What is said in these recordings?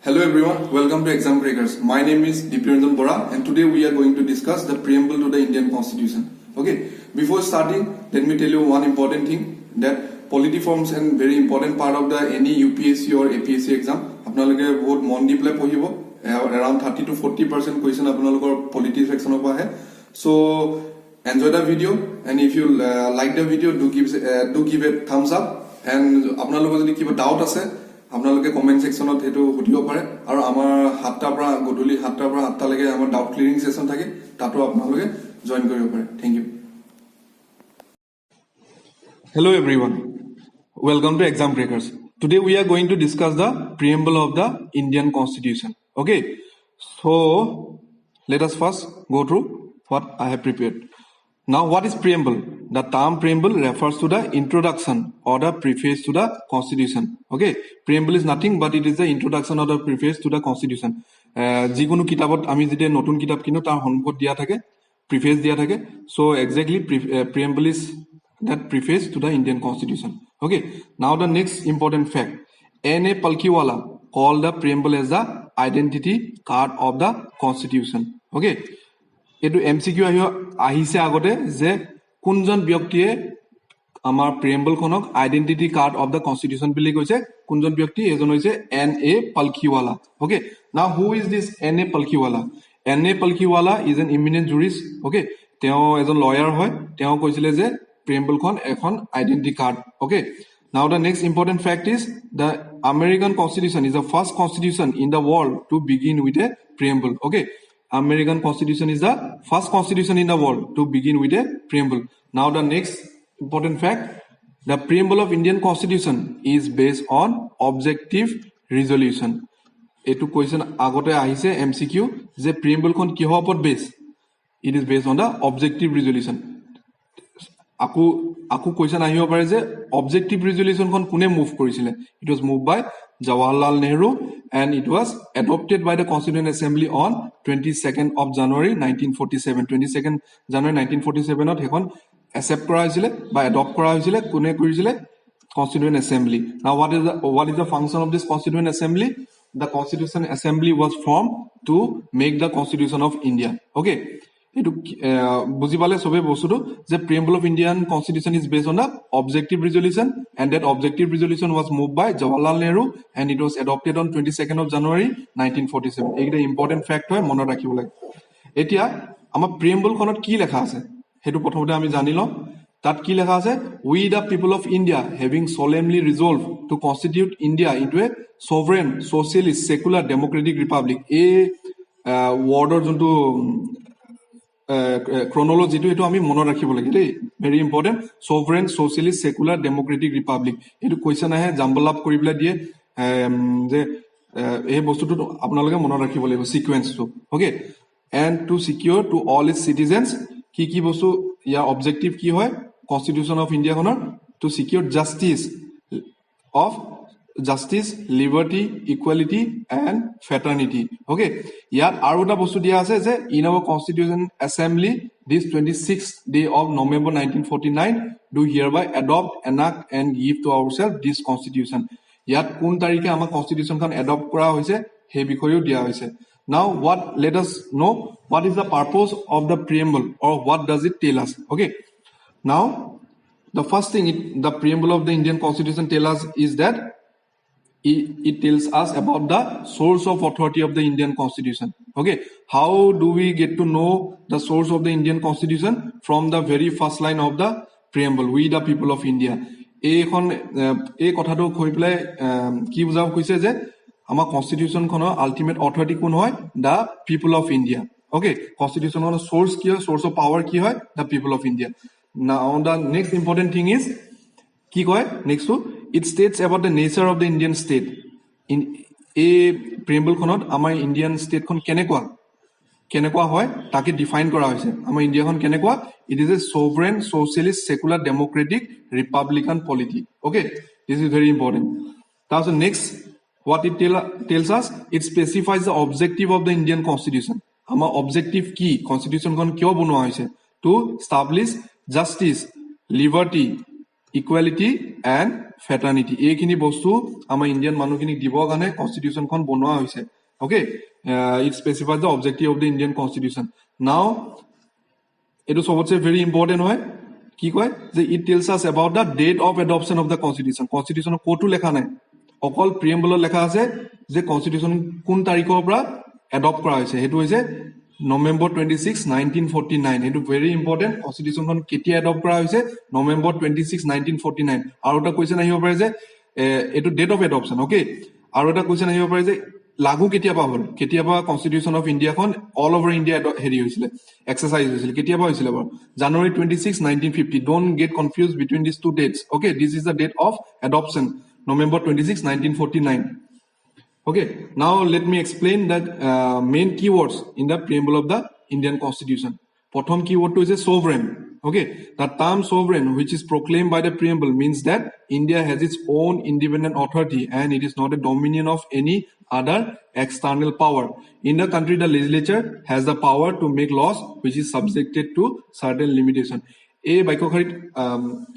Hello everyone, welcome to Exam Breakers. My name is Dipiranjan Bora and today we are going to discuss the preamble to the Indian Constitution. Okay, before starting, let me tell you one important thing that polity forms a very important part of the any UPSC or APSC exam. আপোনালোকে বহুত মন দি play পঢ়িব around 30 to 40% question আপোনালোকৰ polity section of ahe. So enjoy the video and if you like the video do give a thumbs up and আপোনালোকৰ যদি কিবা doubt আছে আপোনালোকে কমেন্ট সেকশনত হেতু সুধিব পাৰে আৰু আমাৰ 7টা পৰা গধুলি 7টা পৰা 8টা লৈকে আমাৰ ডাউট ক্লিয়াৰিং সেশন থাকে তাতো আপোনালোকে জয়েন কৰিব পাৰে thank you Hello everyone, welcome to Exam Breakers. Today we are going to discuss the preamble of the Indian Constitution. Okay, so let us first go through what I have prepared. Now what is preamble? The term preamble refers to the introduction or the preface to the Constitution. Okay, preamble is nothing but it is the introduction or the preface to the Constitution. যিকোনো কিতাবত আমি যেতিয়া নতুন কিতাব কিনো তাৰ সন্মুখত দিয়া থাকে preface দিয়া থাকে so exactly preamble is that preface to the Indian Constitution. Okay, now the next important fact. N.A. Palkhiwala called the preamble as the identity card of the Constitution. Okay, etu MCQ ahise agote je kunjon byaktiye amar preamble khonok identity card of the Constitution bili koise kunjon byakti ejon hoise N.A. Palkhiwala. Okay, now who is this N.A. Palkhiwala? N.A. Palkhiwala is an eminent jurist. Okay, teo ejon lawyer hoy teo koisile je preamble khon ekhon identity card. Okay, now the next important fact is the American Constitution is the first constitution in the world to begin with a preamble. Okay, American Constitution is the first constitution in the world to begin with a preamble. Now the next important fact, the preamble of Indian Constitution is based on objective resolution. Etu question agote ahise MCQ je preamble khon ki hopot base, it is based on the objective resolution. Aku question ahibo pare je objective resolution kon kune move korisile. It was moved by Jawaharlal Nehru and it was adopted by the Constituent Assembly on 22nd of January 1947. 22nd January 1947 ot hekon accept kora hoisile by adopt kora hoisile kune korisile Constituent Assembly. Now what is the function of this Constituent Assembly? The Constituent Assembly was formed to make the Constitution of India. Okay, etu buji pale sobe bostuto je preamble of Indian Constitution is based on the objective resolution and that objective resolution was moved by Jawaharlal Nehru and it was adopted on 22nd of January 1947. Ekta important fact hoy monot rakhibo lage. Etia amar preamble khonot ki lekha ase hetu prothomote ami janilo tat ki lekha ase we the people of India having solemnly resolved to constitute India into a sovereign socialist secular democratic republic. A word or jontu chronology to etu ami monot rakhibo lage dei, very important. Sovereign socialist secular democratic republic etu question ahe jumble up kori bla die je ei bostu to apnaloge monot rakhibo lage sequence to. Okay, and to secure to all its citizens ki bostu ya objective ki hoy Constitution of India honor to secure justice, liberty, equality and fraternity. Okay, yat aru ta bostu dia ase je in our Constitution Assembly this 26th day of November 1949 do hereby adopt, enact and give to ourselves this Constitution. Yat kun tarike amar Constitution khan adopt kora hoise he bikhoyo dia hoise. Now let us know what is the purpose of the preamble or what does it tell us. Okay, now the first thing the preamble of the Indian Constitution tell us is that it tells us about the source of authority of the Indian Constitution. Okay, how do we get to know the source of the Indian Constitution? From the very first line of the preamble, we the people of India. এই কথাটো কই পেলাই কি বুজাব কৈছে যে আমাৰ constitution খনৰ আল্টিমেট অথৰিটি কোন হয় the people of India. Okay, constitution খনৰ source কি হয়, source of power কি হয়, the people of India. Now the next important thing is কি কয় next to it states about the nature of the Indian state. In a preamble khonot amar Indian state khon kenekwa hoy take define kora hoise. Amar India khon kenekwa, it is a sovereign socialist secular democratic republican polity. Okay, this is very important. That's the next what it tells us, it specifies the objective of the Indian Constitution. Amar objective ki constitution khon kyo banwa hoise to establish justice, liberty, equality and fraternity. এইখিনি বস্তু আমাৰ Indian মানুহখিনিক দিবৰ কাৰণে কনষ্টিটিউচনখন বনোৱা হৈছে. Okay, it specifies the objective of the Indian constitution. Now, it is also very important হয় কি কয় যে it tells us about the date of adoption of the constitution. Constitution কোটো লেখা নাই, অকল প্ৰিএম্বলত লেখা আছে যে কনষ্টিটিউচন কোন তাৰিখৰ পৰা এডপ্ট কৰা হৈছে. সেইটো হৈছে November 26, 1949. It is very important. Constitution kon ketia adopt kora hoise November 26, 1949. Aru eta question ahibo pare je etu date of adoption. Okay, aru eta question ahibo pare je lagu ketia pa hol, ketia pa Constitution of India kon all over India heri hoisile, exercise hoisile, ketia pa hoisile bar January 26, 1950. Don't get confused between these two dates. Okay, this is the date of adoption, November 26, 1949. Okay, now let me explain that main keywords in the preamble of the Indian Constitution. Prothom keyword is a sovereign. Okay, the term sovereign, which is proclaimed by the preamble, means that India has its own independent authority and it is not a dominion of any other external power. In the country, the legislature has the power to make laws which is subjected to certain limitation. A Baikokarit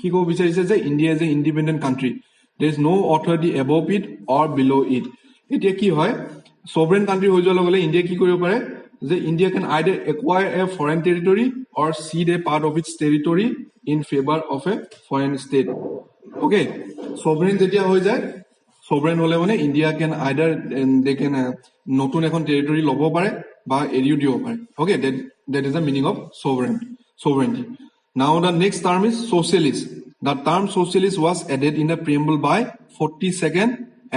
Kiko Vichai says that India is an independent country. There is no authority above it or below it. এতিয়া কি হয় sovereign country হৈ যোৱাৰ লগে India কি কৰিব পাৰে যে India can either acquire a foreign territory or cede a part of its territory in favor of a foreign state. Okay, sovereign যেতিয়া হৈ যায় sovereign হলে মানে India can either they can নতুন এখন territory লব পাৰে বা এৰিও দিব পাৰে. Okay, that is the meaning of sovereignty. Now the next term is socialist. The term socialist was added in the preamble by 42nd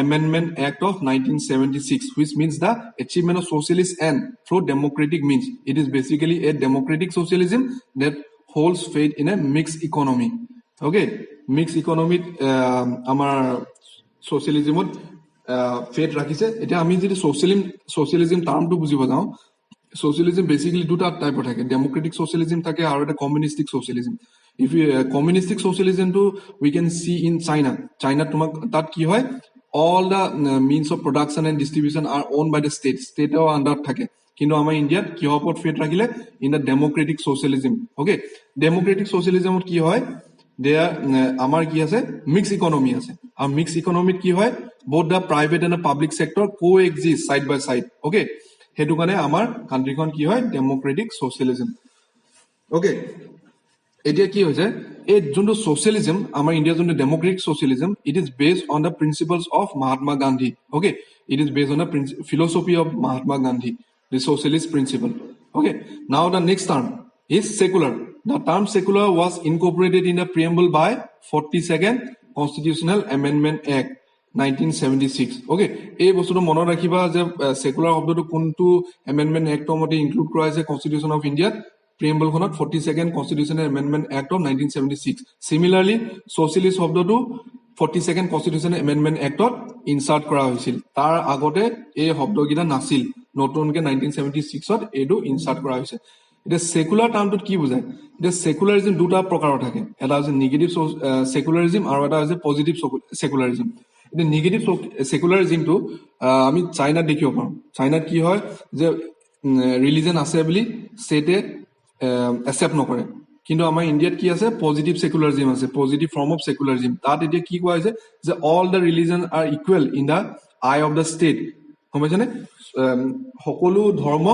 Amendment Act of 1976, which means the achievement of socialist end through democratic means. It is basically a democratic socialism that holds faith in a mixed economy. Okay, mixed economy amar socialism faith rakhise. Eta ami jodi socialism term to bujibo jao, socialism basically duta type of thake, democratic socialism thake aru eta communistic socialism. If you communistic socialism to we can see in China tumak tat ki hoy all the means of production and distribution are owned by the state or under thake, kintu amar India ki opor faith rakhile in the democratic socialism. Okay, democratic socialism ki hoy there amar ki ase mixed economy ase, and mixed economy ki hoy both the private and the public sector coexist side by side. Okay, hetu kane amar country kon ki hoy democratic socialism. Okay, এতিয়া কি হৈছে এই যোনটো socialism আমাৰ India যোনটো democratic socialism, it is based on the principles of Mahatma Gandhi. Okay, it is based on the philosophy of Mahatma Gandhi, the socialist principle. Okay, now the next term is secular. The term secular was incorporated in the preamble by 42nd Constitutional Amendment Act 1976. Okay, এই বস্তুটো মনত ৰাখিবা যে secular শব্দটো কোনটো amendment act মতে include কৰা হৈছে Constitution of India preamble khonot 42nd Constitutional Amendment Act of 1976. Similarly, socialist শব্দটো 42nd Constitutional Amendment Act ত ইনসার্ট কৰা হৈছিল. তাৰ আগতে এই শব্দগিটা নাছিল, নতুনকে 1976 ত এটো ইনসাৰ্ট কৰা হৈছে. এটা সেকুলাৰ টাৰ্মটো কি বুজায়? এটা সেকুলাৰিজম দুটা প্ৰকাৰৰ থাকে, এটা হৈছে নেগেটিভ সেকুলাৰিজম আৰু এটা হৈছে পজিটিভ সেকুলাৰিজম. এটা নেগেটিভ সেকুলাৰিজমটো আমি চাইনাত দেখিব পাৰোঁ. চাইনাত কি হয় যে ৰিলিজন আছে বুলি ষ্টেটে accept নকৰে, কিন্তু আমাৰ ইন্ডিয়াত কি আছে পজিটিভ সেকুলাৰিজম আছে, পজিটিভ ফৰ্ম অফ সেকুলাৰিজম. তাত এতিয়া কি কোৱা হৈছে যে all the religion R equal in the I of the state. গম পাইছেনে? সকলো ধৰ্ম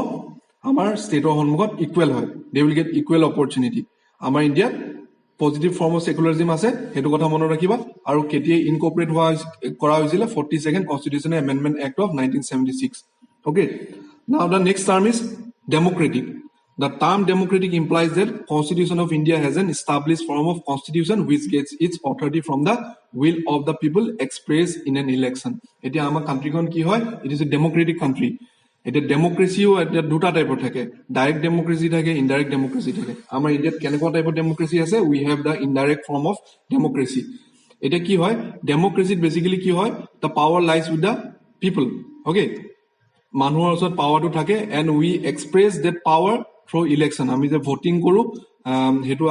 আমাৰ ষ্টেটৰ সন্মুখত ইকুৱেল হয়, they will get equal opportunity. আমাৰ ইণ্ডিয়াত পজিটিভ ফৰ্ম অফ সেকুলাৰিজম আছে, সেইটো কথা মনত ৰাখিবা. আৰু কেতিয়া ইনকৰ্পৰেট কৰা হৈছিলে 42nd Constitutional Amendment Act of 1976. Okay, now the next term is democratic. The term democratic implies that Constitution of India has an established form of constitution which gets its authority from the will of the people expressed in an election. Etia amar country kon ki hoy, it is a democratic country. Etia democracy o eta duta type of thake, direct democracy thake, indirect democracy thake. Amar India kenekwa type of democracy ase, we have the indirect form of democracy. Etia ki hoy, democracy basically ki hoy, the power lies with the people. Okay, মানুহৰ ওচৰত পাৱাৰটো থাকে and we express that power through election. আমি যে voting কৰো হেতু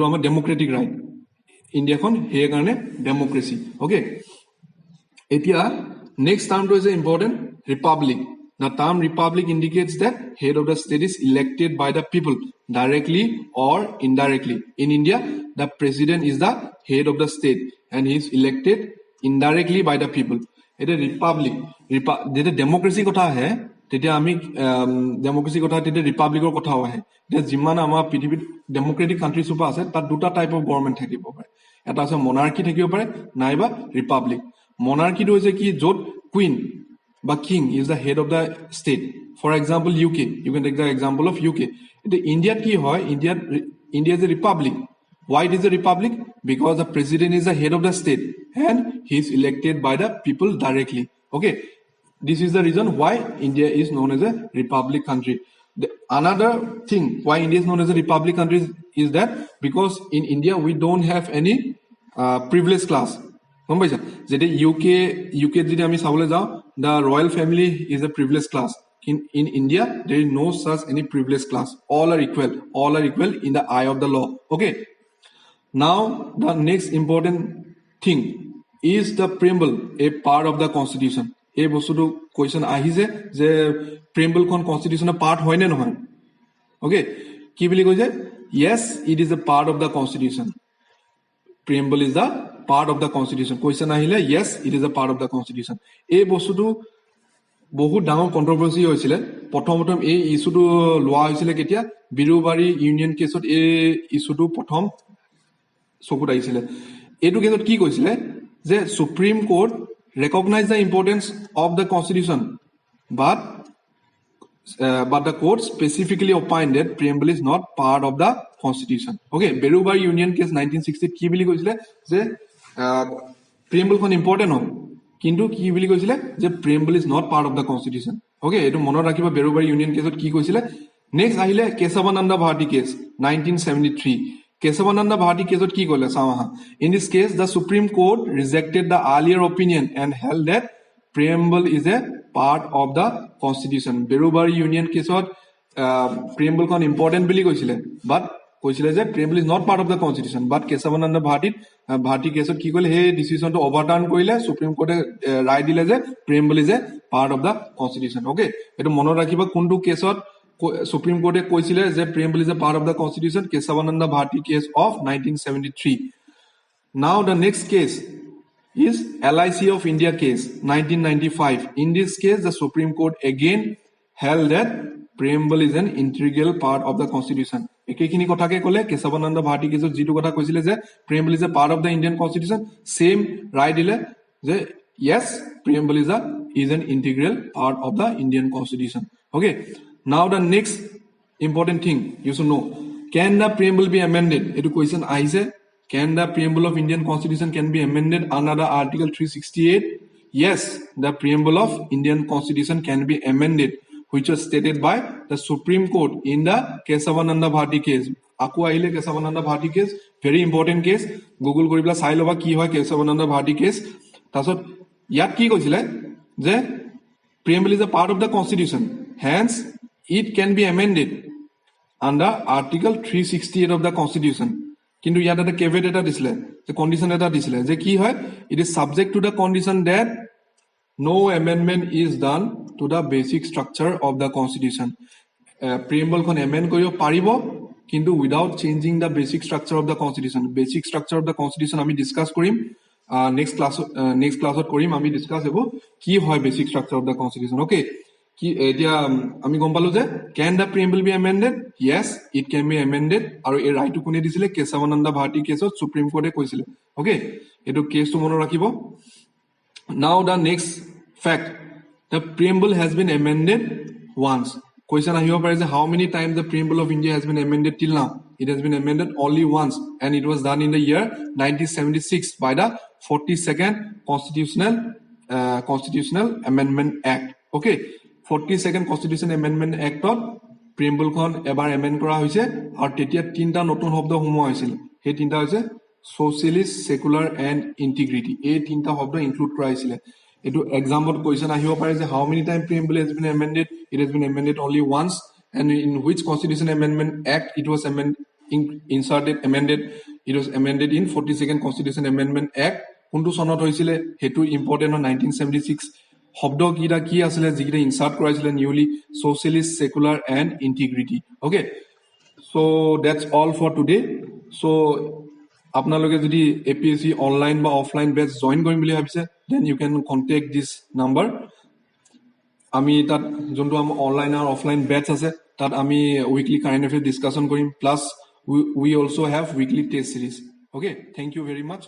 আমাৰ democratic right. ইণ্ডিয়াখন সেই কাৰণে ডেমোক্ৰেসি. ওকে, এতিয়া নেক্সট টাৰ্মটো is important, republic. The term republic indicates that head of the state is elected by the people directly or indirectly. In India, the president is the head of the state and he is elected indirectly by the people. It is republic. Jete democracy kotha hai, tete ami democracy kotha tete republic or kotha hai. Tete jiman ama pithibit democratic countries super ase tar duta type of government thakibo pare. Eta ase monarchy thakibo pare naiba republic. Monarchy to hoise ki jot queen বা king is the head of the state. For example, UK. You can take the example of UK. India ki hoy, India is a republic. Why it is a republic? Because the president is the head of the state and he is elected by the people directly. Okay. This is the reason why India is known as a republic country. Another thing why India is known as a republic country is that because in India we don't have any privileged class. The UK the royal family is a privileged class. In India, there is no such any privileged class. All are equal. All are equal in the eye of the law. Okay. Now, the next important thing is the preamble, a part of the constitution. A bosudu question ahise je preamble kon constitution a part hoy ne nohoy. Okay. Ki boli koise? Yes, it is a part of the constitution. Preamble is the part of the constitution. Question ahile, yes, it is a part of the constitution. A bosudu বহুত ডাঙৰ কন্ট্ৰভাৰ্সি হৈছিলে প্ৰথম এই ইস্যুটো লোৱা হৈছিলে কেতিয়া Birubari union কেছত এই ইস্যুটো প্ৰথম চকুত আহিছিলে এইটো কেছত কি কৈছিলে যে supreme court recognise the importance of the constitution but the court specifically opined that preamble is not part of the constitution. Okay, Berubari Union case 1960 কি বুলি কৈছিলে যে preamble খন important হয় কিন্তু কি বুলি কৈছিলে যে preamble is not part of the constitution. Okay, এটো মনত ৰাখিবা Berubari Union কেছত কি কৈছিলে নেক্সট আহিলে Kesavananda Bharati case 1973 Kesavananda Bharati case কি কইলে চাওহা in this case the Supreme Court rejected the earlier opinion and held that preamble is a part of the constitution. Berubari Union case preamble kon important bili koisile but koisile je preamble is not part of the constitution but Kesavananda Bharati case ki koile he decision to overturn koile Supreme Court right dile je preamble is a part of the constitution. Okay, eto monor rakhiba kuntu case Supreme Court koisile je preamble is a part of the constitution Kesavananda Bharati case of 1973. Now the next case is LIC of India case 1995. In this case the Supreme Court again held that preamble is an integral part of the constitution. Ekekini kotha ke kole Kesavananda Bharati case jitu kotha koisile je preamble is a part of the Indian constitution same right dile je yes preamble is an integral part of the Indian constitution. Okay, now the next important thing you should know, can the preamble be amended? Etu question aise, can the preamble of Indian constitution can be amended under the article 368? Yes, the preamble of Indian constitution can be amended which was stated by the Supreme Court in the Kesavananda Bharati case. Aku ahile Kesavananda Bharati case, very important case. Google kori pela sai loba ki hoy Kesavananda Bharati case. Tasot yat ki koisile je preamble is a part of the constitution, hence it can be amended under article 368 of the constitution. Kintu yat eta caveat eta disile, the condition eta disile je ki hoy it is subject to the condition that no amendment is done to the basic structure of the constitution. Preamble kon amend koribo paribo kintu without changing the basic structure of the constitution. Basic structure of the constitution ami discuss korim next class korim ami discuss ebo ki hoy basic structure of the constitution. Okay, ki etia ami gom palu je can the preamble be amended? Yes, it can be amended. Aru ei right to kune disile Kesavananda Bharati case Supreme Court e koisile. Okay, etu case to mono rakhibo. Now the next fact, the preamble has been amended once. Question ahibo pare je how many times the preamble of India has been amended till now? It has been amended only once and it was done in the year 1976 by the 42nd Constitutional Amendment Act. Okay, 42nd Constitutional Amendment Act of preamble kon ebar amend kora hoise aru tetia tinta notun shobdo humo hoisil. He tinta hoise socialist, secular and integrity. Ei tinta shobdo include kora hoisile. Etu example question ahibo pare je how many times preamble has been amended? It has been amended only once. And in which Constitution Amendment Act it was amended? It was amended in 42nd Constitution Amendment Act. Kuntu sonot hoisile hetu important on 1976 শব্দ কিটা কি আছিলে যিকিটা insert কৰাইছিলে newly socialist secular and integrity okay so that's all for today so আপোনালোকে যদি APSC online বা offline বেচ join কৰিম বুলি ভাবিছে then you can contact this number আমি তাত যোনটো আমাৰ অনলাইন আৰু অফলাইন বেচ আছে তাত আমি উইকলি কাৰেন্ট এফেয়াৰ ডিসকাশন কৰিম plus we also have weekly test series okay thank you very much